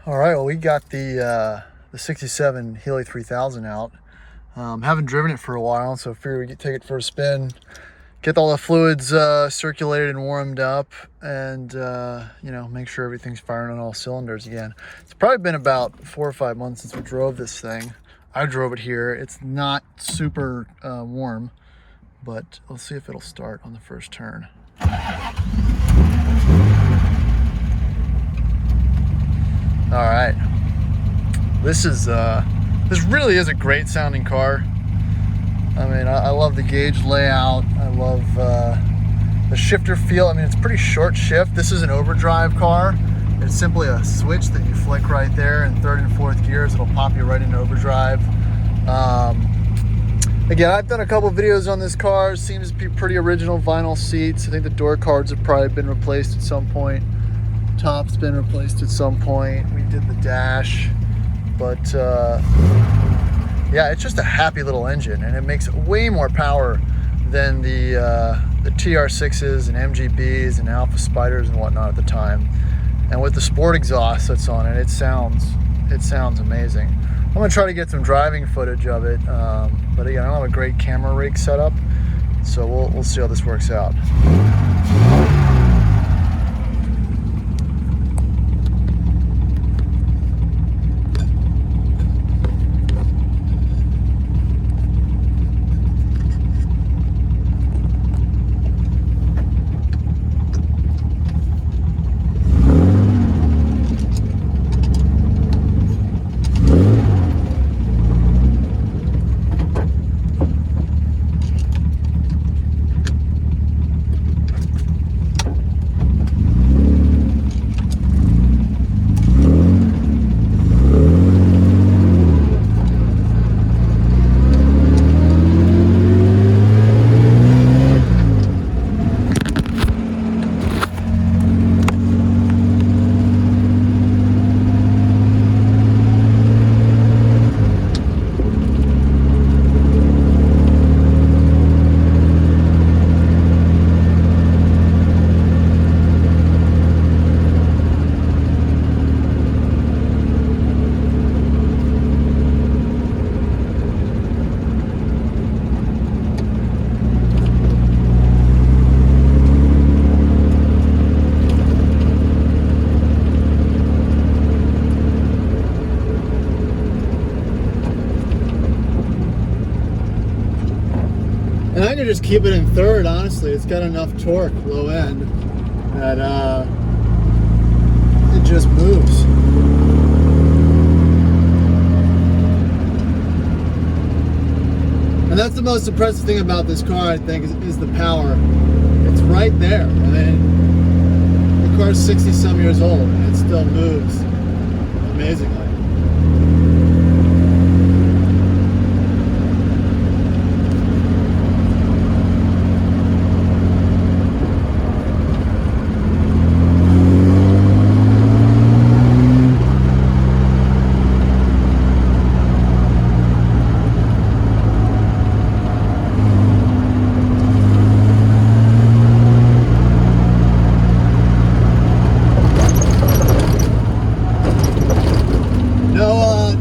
All right, well, we got the 67 Healey 3000 out. Haven't driven it for a while, so I figured we'd take it for a spin, get all the fluids circulated and warmed up, and you know, make sure everything's firing on all cylinders again. It's probably been about 4 or 5 months since we drove this thing. I drove it here. It's not super warm, but let's see if it'll start on the first turn. All right, this really is a great sounding car. I mean, I love the gauge layout. I love the shifter feel. I mean, it's pretty short shift. This is an overdrive car. It's simply a switch that you flick right there in third and fourth gears. It'll pop you right into overdrive. Again, I've done a couple videos on this car. It seems to be pretty original vinyl seats. I think the door cards have probably been replaced at some point. Top's been replaced at some point. We did the dash, but yeah, it's just a happy little engine, and it makes way more power than the TR6s and MGBs and Alpha Spiders and whatnot at the time. And with the sport exhaust that's on it, it sounds amazing. I'm gonna try to get some driving footage of it, but again, I don't have a great camera rig set up, so we'll see how this works out. And I could just keep it in third, honestly. It's got enough torque, low end, that it just moves. And that's the most impressive thing about this car, I think, is the power. It's right there. I mean, the car's 60-some years old, and it still moves amazingly.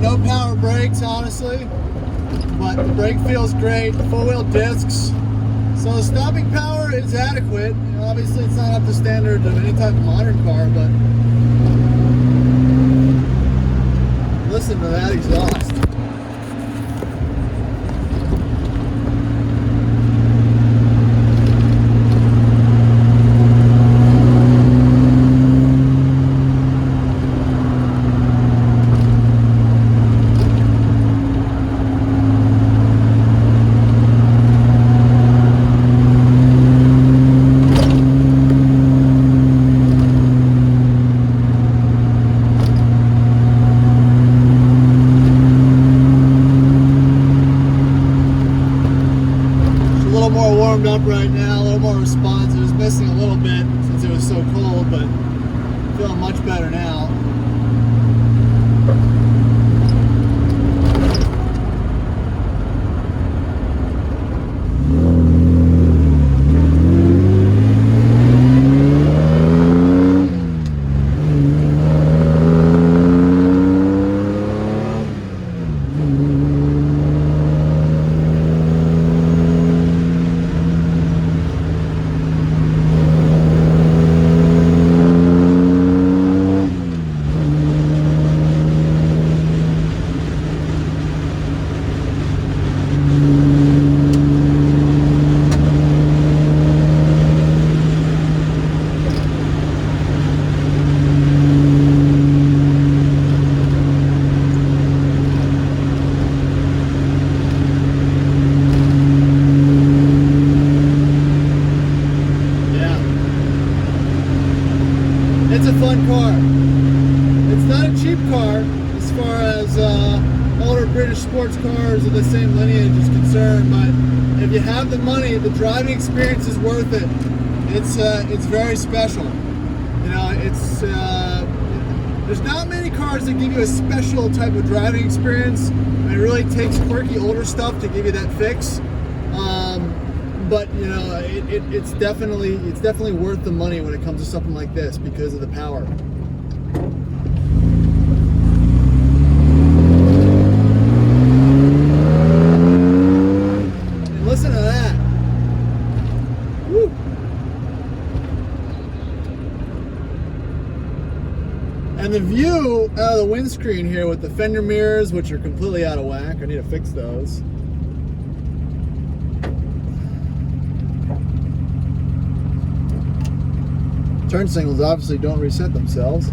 No power brakes, honestly, but the brake feels great. Four-wheel discs, so the stopping power is adequate. You know, obviously, it's not up to standard of any type of modern car, but listen to that exhaust. Up right now, a little more response. It was missing a little bit since it was so cold, but feeling much better now. sports cars of the same lineage is concerned, but if you have the money, the driving experience is worth it. It's very special. You know, there's not many cars that give you a special type of driving experience. It really takes quirky older stuff to give you that fix. But you know, it's definitely worth the money when it comes to something like this because of the power. And listen to that. Woo. And the view out of the windscreen here with the fender mirrors, which are completely out of whack. I need to fix those. Turn signals obviously don't reset themselves.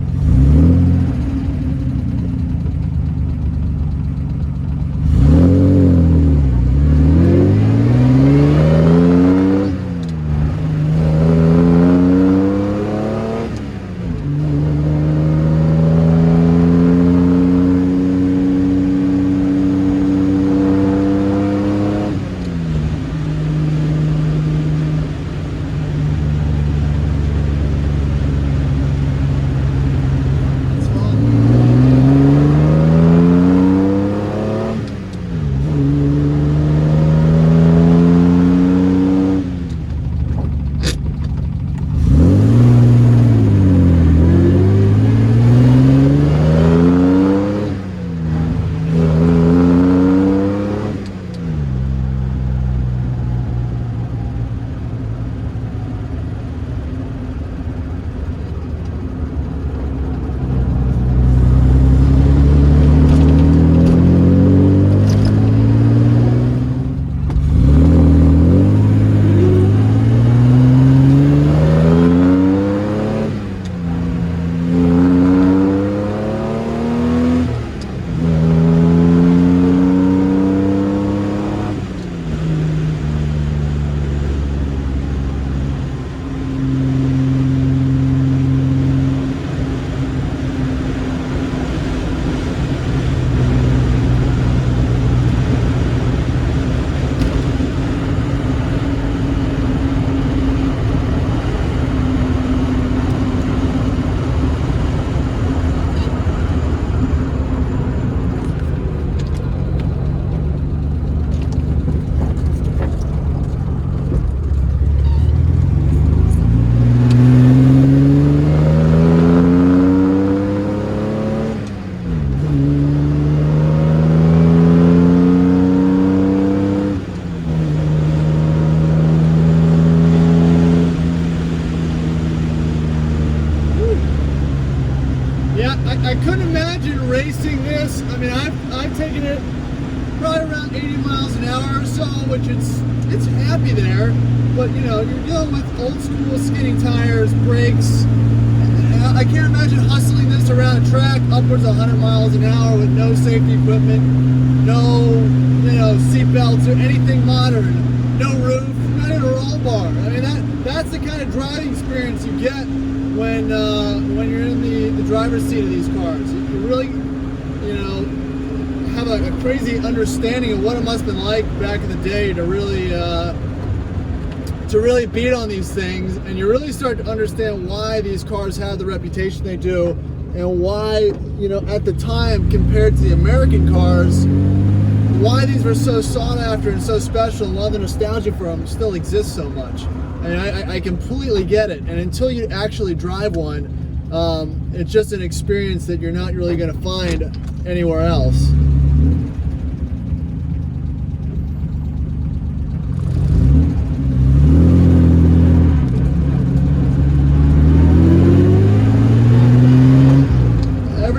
I couldn't imagine racing this. I mean, I've taken it probably around 80 miles an hour or so, which it's happy there. But you know, you're dealing with old school skinny tires, brakes. I can't imagine hustling this around a track upwards of 100 miles an hour with no safety equipment, no seat belts or anything modern, no roof, not even a roll bar. I mean, that's the kind of driving experience you get when you're in the driver's seat of these cars. You really, have a crazy understanding of what it must have been like back in the day to really beat on these things, and you really start to understand why these cars have the reputation they do, and why, at the time compared to the American cars, why these were so sought after and so special, and why the nostalgia for them still exists so much. I mean, I completely get it, and until you actually drive one, it's just an experience that you're not really going to find anywhere else.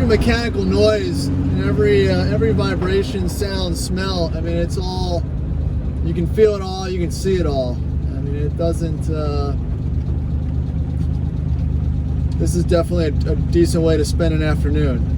Mechanical noise and every vibration, sound, smell. I mean, it's all, you can feel it all, you can see it all. I mean, it doesn't, this is definitely a decent way to spend an afternoon.